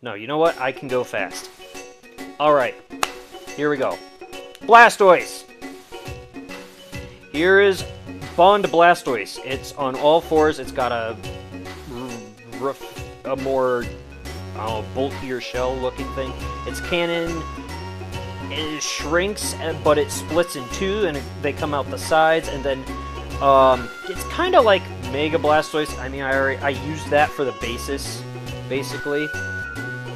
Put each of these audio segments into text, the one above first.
No, you know what? I can go fast. Alright. Here we go. Blastoise! Here is Bond Blastoise. It's on all fours. It's got a more bulkier shell looking thing. Its cannon shrinks, but it splits in two, and they come out the sides, and then it's kind of like Mega Blastoise. I mean, I used that for the basis, basically.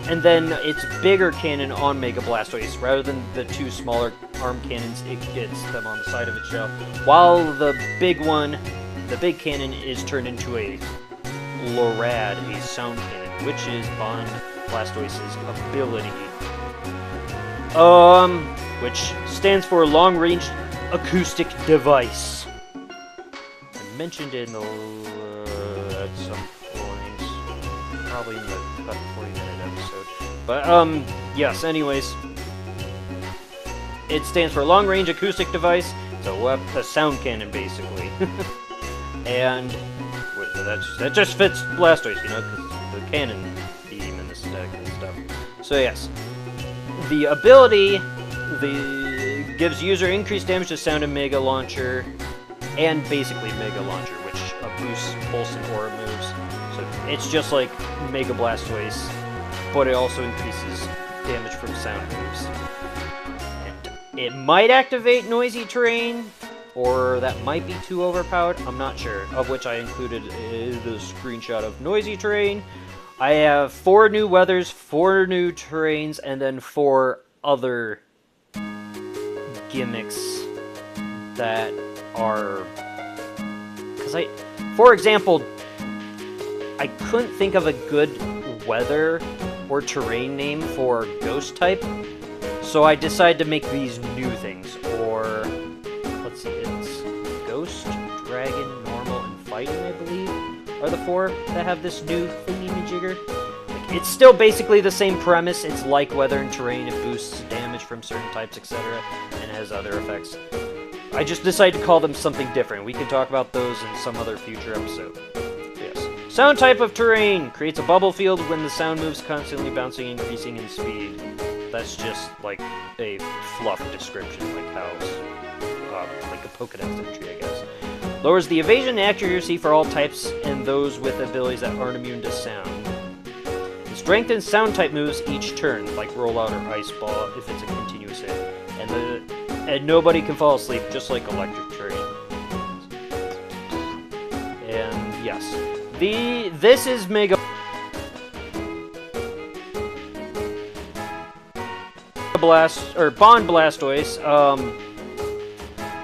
And then its bigger cannon on Mega Blastoise, rather than the two smaller arm cannons, it gets them on the side of its shell. While the big one, the big cannon, is turned into a Lorad, a sound cannon, which is Bond Blastoise's ability. Which stands for Long Range Acoustic Device. I mentioned it in the, at some point, probably in the about 40-minute episode. But, yes, anyways. It stands for Long Range Acoustic Device. It's a sound cannon, basically. And that just fits Blastoise, you know, because the cannon beam and the stick and stuff. So, yes. The ability gives user increased damage to sound and Mega Launcher, and basically Mega Launcher, which boosts Pulse and Aura moves. So it's just like Mega Blastoise, but it also increases damage from sound moves. And it might activate Noisy Terrain, or that might be too overpowered, I'm not sure, of which I included the screenshot of Noisy Terrain. I have 4 new weathers, 4 new terrains, and then 4 other gimmicks that are... For example, I couldn't think of a good weather or terrain name for Ghost type, so I decided to make these new things, or... Let's see, it's Ghost, Dragon, Normal, and Fighting, I believe, are the 4 that have this new thingy-majigger. It's still basically the same premise. It's like weather and terrain. It boosts damage from certain types, etc., and has other effects. I just decided to call them something different. We can talk about those in some other future episode. Yes. Sound type of terrain. Creates a bubble field when the sound moves, constantly bouncing, increasing in speed. That's just like a fluff description, like how, like a Pokédex entry, I guess. Lowers the evasion and accuracy for all types and those with abilities that aren't immune to sound. It strengthens sound type moves each turn, like Roll Out or Ice Ball if it's a continuous hit. And nobody can fall asleep, just like Electric Terrain. And yes, this is Mega Bond Blastoise.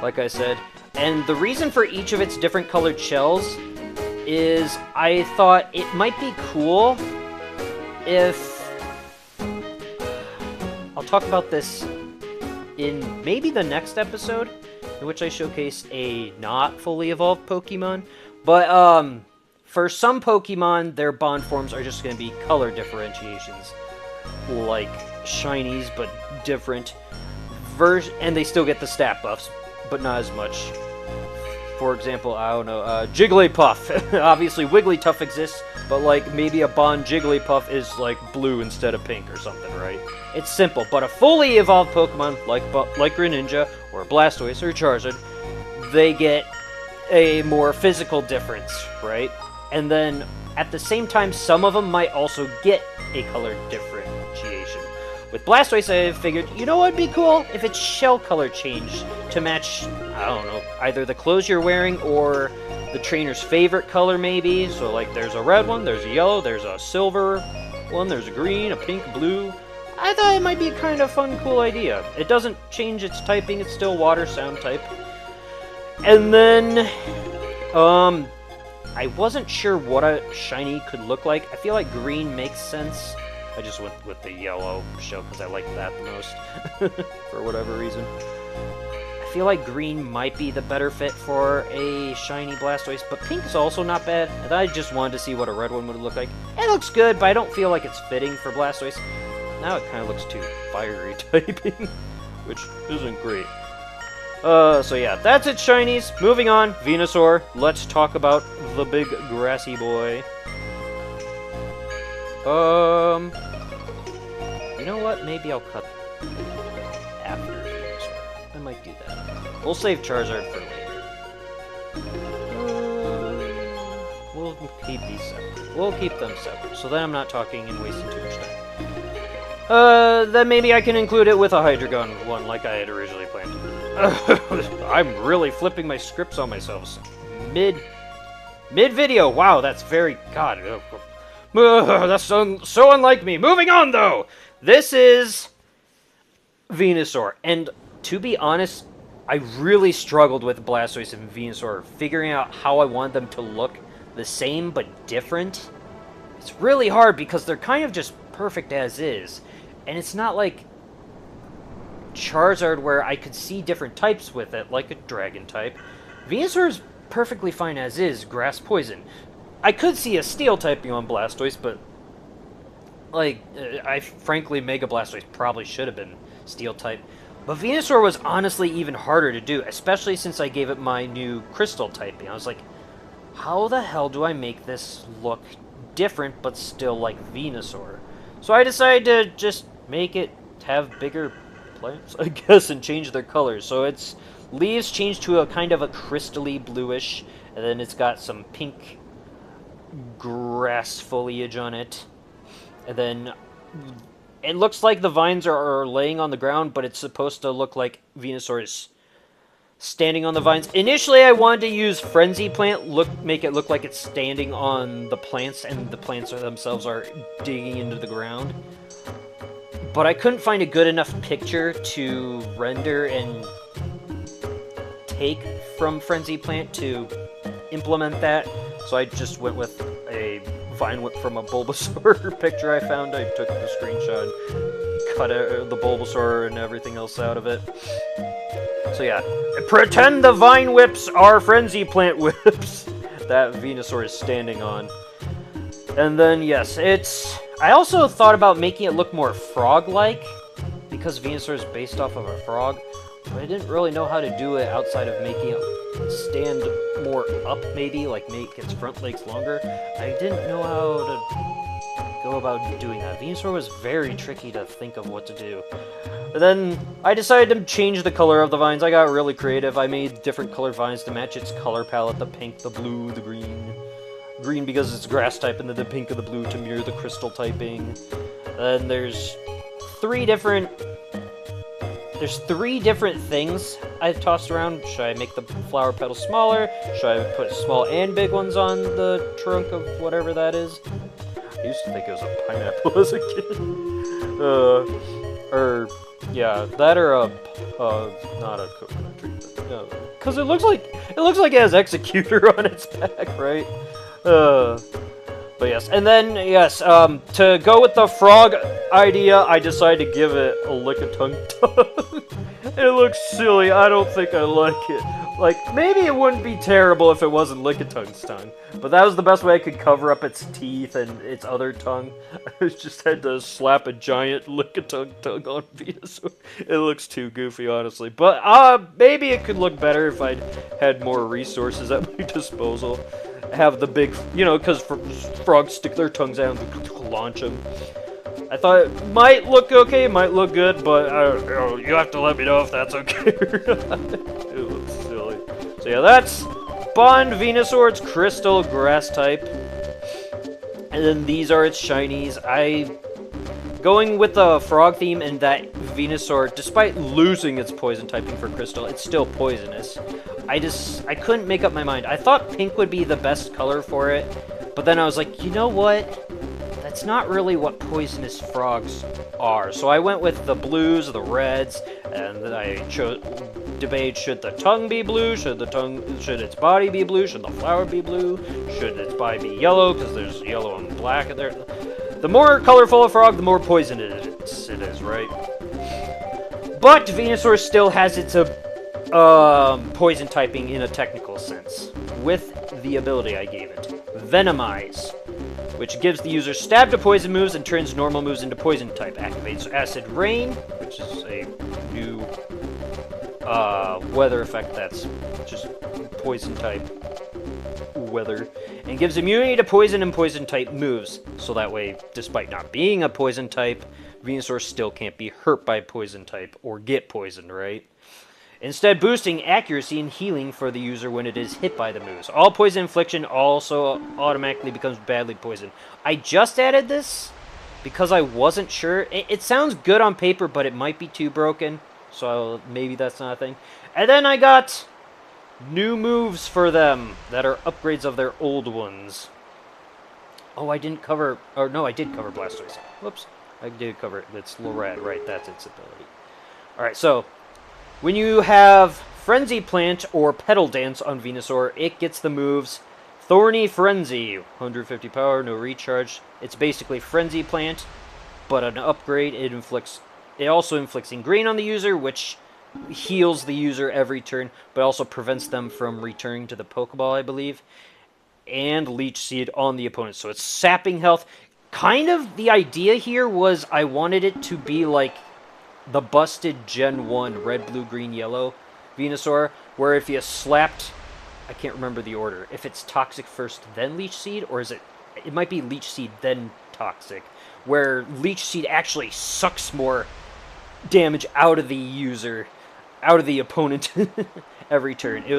Like I said. And the reason for each of its different colored shells is I thought it might be cool if... I'll talk about this in maybe the next episode, in which I showcase a not fully evolved Pokemon. But, for some Pokemon, their Bond forms are just going to be color differentiations. Like shinies, but different. And they still get the stat buffs, but not as much. For example, I don't know, Jigglypuff. Obviously, Wigglytuff exists, but like maybe a Bond Jigglypuff is like blue instead of pink or something, right? It's simple, but a fully evolved Pokemon like Greninja or Blastoise or Charizard, they get a more physical difference, right? And then at the same time, some of them might also get a color differentiation. With Blastoise, I figured, you know what would be cool? If its shell color changed to match, I don't know, either the clothes you're wearing or the trainer's favorite color, maybe. So, like, there's a red one, there's a yellow, there's a silver one, there's a green, a pink, blue. I thought it might be a kind of fun, cool idea. It doesn't change its typing, it's still water sound type. And then, I wasn't sure what a shiny could look like. I feel like green makes sense. I just went with the yellow shell because I like that the most, for whatever reason. I feel like green might be the better fit for a shiny Blastoise, but pink is also not bad, and I just wanted to see what a red one would look like. It looks good, but I don't feel like it's fitting for Blastoise. Now it kind of looks too fiery typing, which isn't great. So yeah, that's it, shinies. Moving on, Venusaur. Let's talk about the big grassy boy. You know what? Maybe I'll cut after Venusaur. I might do that. We'll save Charizard for later. We'll keep these separate. We'll keep them separate, so then I'm not talking and wasting too much time. Then maybe I can include it with a Hydreigon one, like I had originally planned. I'm really flipping my scripts on myself. Mid-video. Wow, that's very... God. That's so unlike me. Moving on, though. This is Venusaur. And to be honest, I really struggled with Blastoise and Venusaur, figuring out how I want them to look the same but different. It's really hard because they're kind of just perfect as is. And it's not like Charizard where I could see different types with it, like a dragon type. Venusaur is perfectly fine as is, grass poison. I could see a steel typing on Blastoise, but like, frankly, Mega Blastoise probably should have been steel type. But Venusaur was honestly even harder to do, especially since I gave it my new crystal typing. I was like, how the hell do I make this look different but still like Venusaur? So I decided to just make it have bigger plants, I guess, and change their colors. So its leaves change to a kind of a crystally bluish, and then it's got some pink grass foliage on it. And then it looks like the vines are laying on the ground, but it's supposed to look like Venusaur is standing on the vines. Initially, I wanted to use Frenzy Plant, make it look like it's standing on the plants, and the plants themselves are digging into the ground. But I couldn't find a good enough picture to render and take from Frenzy Plant to implement that, so I just went with a vine whip from a Bulbasaur picture I found. I took the screenshot, cut the Bulbasaur and everything else out of it. So yeah, pretend the vine whips are Frenzy Plant whips that Venusaur is standing on. And then, yes, I also thought about making it look more frog-like, because Venusaur is based off of a frog, but I didn't really know how to do it outside of making it stand more up, maybe, like make its front legs longer. I didn't know how to go about doing that. Venusaur was very tricky to think of what to do. But then I decided to change the color of the vines. I got really creative. I made different colored vines to match its color palette, the pink, the blue, the green. Green because it's grass type, and then the pink and the blue to mirror the crystal typing. Then there's three different things I've tossed around. Should I make the flower petals smaller? Should I put small and big ones on the trunk of whatever that is? I used to think it was a pineapple as a kid. Yeah, that or a, not a coconut tree. Because it looks like it has Executor on its back, right? But yes, and then, yes, to go with the frog idea, I decided to give it a Lickitung tongue. It looks silly, I don't think I like it. Like, maybe it wouldn't be terrible if it wasn't Lickitung's tongue, but that was the best way I could cover up its teeth and its other tongue. I just had to slap a giant Lickitung tongue on Venusaur. It looks too goofy, honestly. But, maybe it could look better if I'd had more resources at my disposal. Have the big, because frogs stick their tongues out and launch them. I thought it might look okay, it might look good, but you have to let me know if that's okay. It looks silly. So yeah, that's Bond Venusaur, its crystal grass type. And then these are its shinies. Going with the frog theme and that Venusaur, despite losing its poison typing for crystal, it's still poisonous. I couldn't make up my mind. I thought pink would be the best color for it, but then I was like, you know what? That's not really what poisonous frogs are. So I went with the blues, the reds, and then I debated, should the tongue be blue? Should its body be blue? Should the flower be blue? Should its body be yellow? Because there's yellow and black in there. The more colorful a frog, the more poison it is, right? But Venusaur still has its poison typing in a technical sense, with the ability I gave it, Venomize, which gives the user stab to poison moves and turns normal moves into poison type. Activates Acid Rain, which is a new weather effect that's just poison type weather, and gives immunity to poison and poison type moves. So that way, despite not being a poison type, Venusaur still can't be hurt by poison type or get poisoned, right? Instead, boosting accuracy and healing for the user when it is hit by the moves. All poison infliction also automatically becomes badly poisoned. I just added this because I wasn't sure. It sounds good on paper, but it might be too broken, so maybe that's not a thing. And then I got new moves for them that are upgrades of their old ones. Oh, I didn't cover... Or no, I did cover Blastoise. Whoops. I did cover it. It's Lorette, right? That's its ability. Alright, so... when you have Frenzy Plant or Petal Dance on Venusaur, it gets the moves Thorny Frenzy, 150 power, no recharge. It's basically Frenzy Plant, but an upgrade. It also inflicts Ingrain on the user, which heals the user every turn, but also prevents them from returning to the Pokeball, I believe. And Leech Seed on the opponent, so it's sapping health. Kind of the idea here was I wanted it to be like the busted Gen 1 red, blue, green, yellow Venusaur, where if you slapped, I can't remember the order, if it's Toxic first, then Leech Seed, or is it might be Leech Seed, then Toxic, where Leech Seed actually sucks more damage out of the user, out of the opponent every turn. It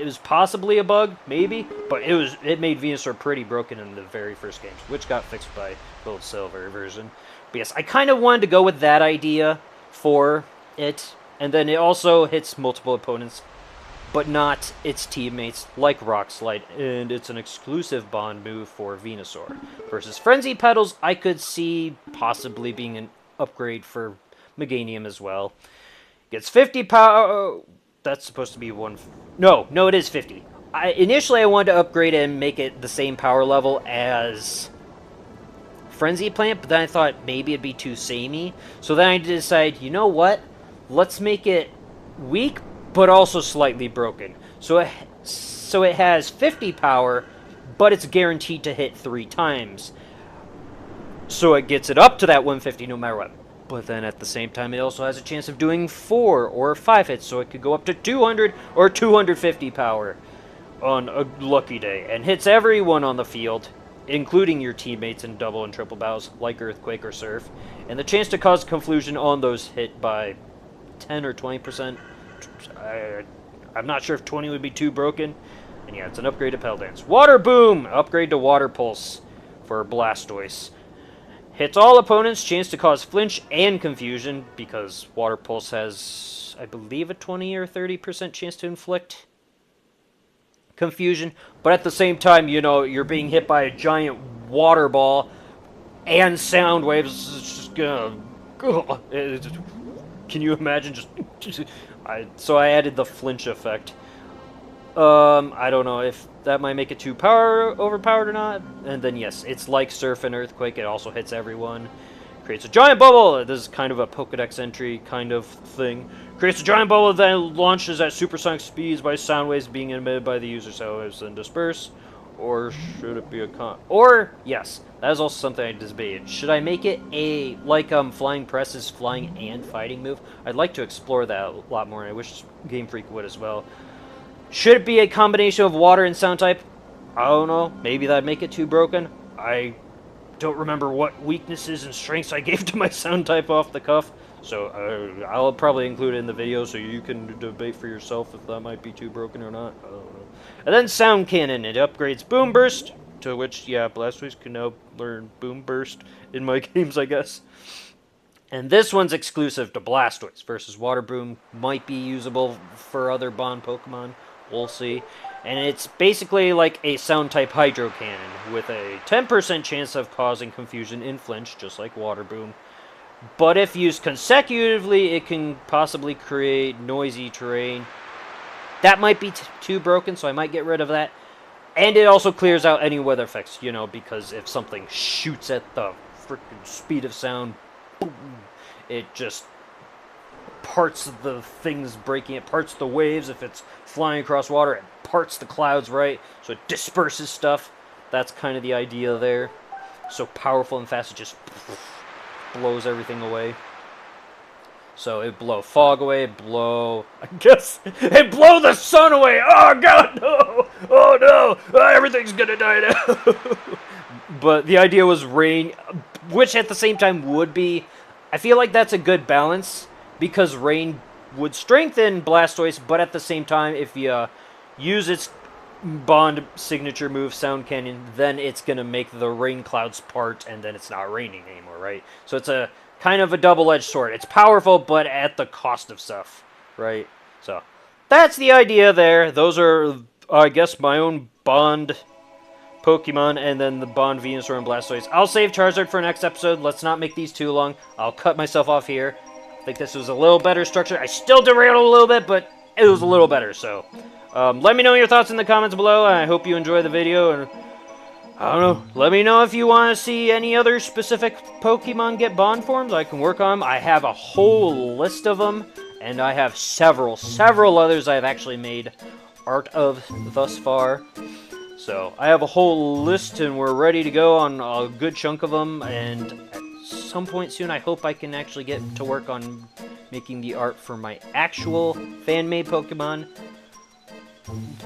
was possibly a bug, maybe, but it made Venusaur pretty broken in the very first games, which got fixed by Gold Silver version. But yes, I kind of wanted to go with that idea for it, and then it also hits multiple opponents, but not its teammates, like Rock Slide, and it's an exclusive bond move for Venusaur. Versus Frenzy Petals, I could see possibly being an upgrade for Meganium as well. Gets 50 power... That's supposed to be one... No, it is 50. Initially, I wanted to upgrade it and make it the same power level as Frenzy Plant, but then I thought maybe it'd be too samey. So then I decided, you know what? Let's make it weak, but also slightly broken. So it has 50 power, but it's guaranteed to hit 3 times. So it gets it up to that 150 no matter what. But then at the same time, it also has a chance of doing 4 or 5 hits, so it could go up to 200 or 250 power on a lucky day, and hits everyone on the field, including your teammates in double and triple battles, like Earthquake or Surf, and the chance to cause confusion on those hit by 10 or 20%. I'm not sure if 20 would be too broken, and yeah, it's an upgrade to Petal Dance. Water Boom! Upgrade to Water Pulse for Blastoise. Hits all opponents, chance to cause flinch and confusion, because Water Pulse has, I believe, a 20 or 30% chance to inflict confusion. But at the same time, you know, you're being hit by a giant water ball and sound waves. It's just gonna... Can you imagine just... So I added the flinch effect. I don't know if that might make it too overpowered or not. And then yes, it's like Surf and Earthquake. It also hits everyone. Creates a giant bubble. This is kind of a Pokedex entry kind of thing. Creates a giant bubble that launches at supersonic speeds by sound waves being emitted by the user. Sound waves then disperse. Or should it be a Or, yes, that is also something I debated. Should I make it a, like Flying Press's flying and fighting move? I'd like to explore that a lot more, and I wish Game Freak would as well. Should it be a combination of water and sound type? I don't know. Maybe that'd make it too broken. I don't remember what weaknesses and strengths I gave to my sound type off the cuff. So I'll probably include it in the video so you can debate for yourself if that might be too broken or not. I don't know. And then Sound Cannon. It upgrades Boom Burst, to which, yeah, Blastoise can now learn Boom Burst in my games, I guess. And this one's exclusive to Blastoise versus Water Boom. Might be usable for other Bond Pokemon. We'll see. And it's basically like a Sound-type Hydro Cannon with a 10% chance of causing confusion in flinch, just like Water Boom. But if used consecutively, it can possibly create noisy terrain. That might be too broken, so I might get rid of that. And it also clears out any weather effects, you know, because if something shoots at the freaking speed of sound, boom, it just parts the things breaking it, parts the waves if it's flying across water, it parts the clouds, right? So it disperses stuff. That's kind of the idea there. So powerful and fast, it just blows everything away. So it blow fog away, it blow the sun away. Oh god, no! Oh no! Everything's gonna die now. But the idea was rain, which at the same time would be, I feel like that's a good balance, because Rain would strengthen Blastoise, but at the same time, if you use its Bond signature move, Sound Canyon, then it's going to make the rain clouds part, and then it's not raining anymore, right? So it's a kind of a double-edged sword. It's powerful, but at the cost of stuff, right? So that's the idea there. Those are, I guess, my own Bond Pokemon, and then the Bond Venusaur and Blastoise. I'll save Charizard for next episode. Let's not make these too long. I'll cut myself off here. I think this was a little better structure. I still derailed a little bit, but it was a little better, so... let me know your thoughts in the comments below. I hope you enjoy the video, and I don't know, let me know if you want to see any other specific Pokemon get Bond forms. I can work on them. I have a whole list of them, and I have several others I've actually made art of thus far. So I have a whole list, and we're ready to go on a good chunk of them, and at some point soon I hope I can actually get to work on making the art for my actual fan-made Pokemon.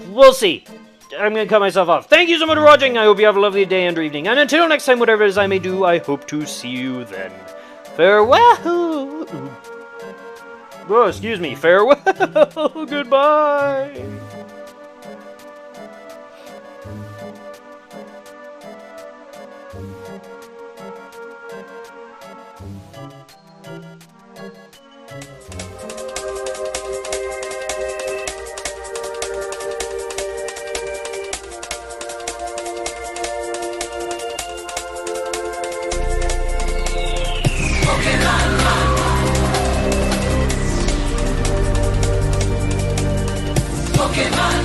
We'll see. I'm going to cut myself off. Thank you so much for watching. I hope you have a lovely day and or evening. And until next time, whatever it is I may do, I hope to see you then. Farewell. Oh, excuse me. Farewell. Goodbye. Pokemon